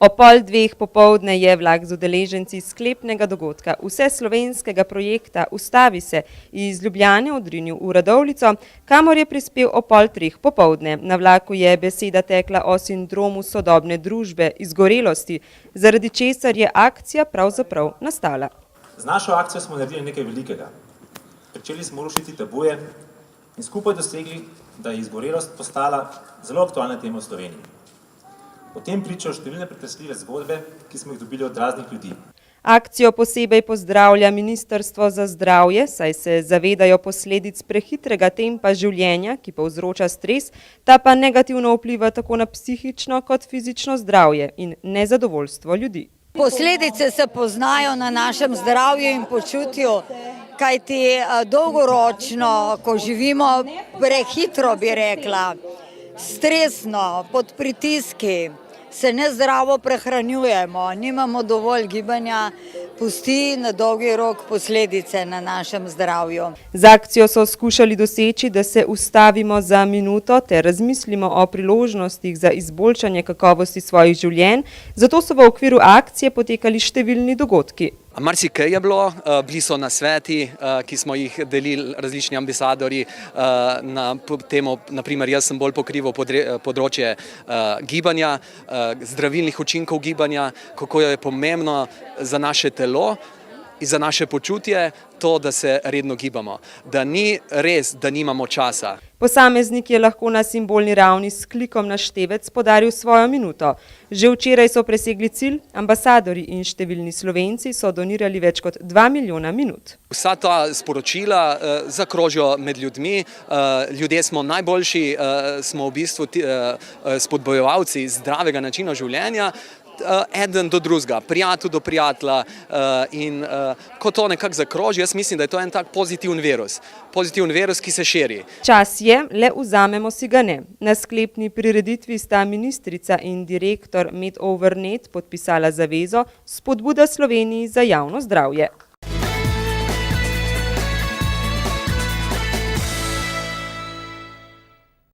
Ob 1:30 popoldne je vlak z udeleženci sklepnega dogodka vseslovenskega projekta Ustavi se iz Ljubljane odrinil v Radovljico, kamor je prispel ob 2:30 popoldne. Na vlaku je beseda tekla o sindromu sodobne družbe, izgorelosti, zaradi česar je akcija pravzaprav nastala. Z našo akcijo smo naredili nekaj velikega. Začeli smo rušiti tabuje in skupaj dosegli, da je izgorelost postala zelo aktualna tema v Sloveniji. O tem pričajo številne pretresljive zgodbe, ki smo jih dobili od raznih ljudi. Akcijo posebej pozdravlja Ministrstvo za zdravje, saj se zavedajo posledic prehitrega tempa življenja, ki povzroča stres, ta pa negativno vpliva tako na psihično kot fizično zdravje in nezadovoljstvo ljudi. Posledice se poznajo na našem zdravju in počutju, kajti dolgoročno, ko živimo prehitro, bi rekla, stresno, pod pritiski, se nezdravo prehranjujemo, nimamo dovolj gibanja, pusti na dolgi rok posledice na našem zdravju. Z akcijo so skušali doseči, da se ustavimo za minuto ter razmislimo o priložnostih za izboljšanje kakovosti svojih življenj, zato so v okviru akcije potekali številni dogodki. Marsikaj je bilo, bili so nasveti, ki smo jih delili različni ambasadorji na temo, naprimer jaz sem bolj pokrival področje gibanja, zdravilnih učinkov gibanja, kako je pomembno za naše telo in za naše počutje to, da se redno gibamo, da ni res, da nimamo časa. Posameznik je lahko na simbolni ravni s klikom na števec podaril svojo minuto. Že včeraj so presegli cilj, ambasadorji in številni Slovenci so donirali več kot 2 milijona minut. Vsa ta sporočila zakrožijo med ljudmi, ljudje smo najboljši, smo v bistvu spodbojevalci zdravega načina življenja, eden do drugega, prijatelj do prijatelja in ko to nekako zakroži, jaz mislim, da je to en tak pozitiven virus, ki se širi. Čas je, le vzamemo si ga ne. Na sklepni prireditvi sta ministrica in direktor Med Overnet podpisala zavezo Spodbuda Sloveniji za javno zdravje.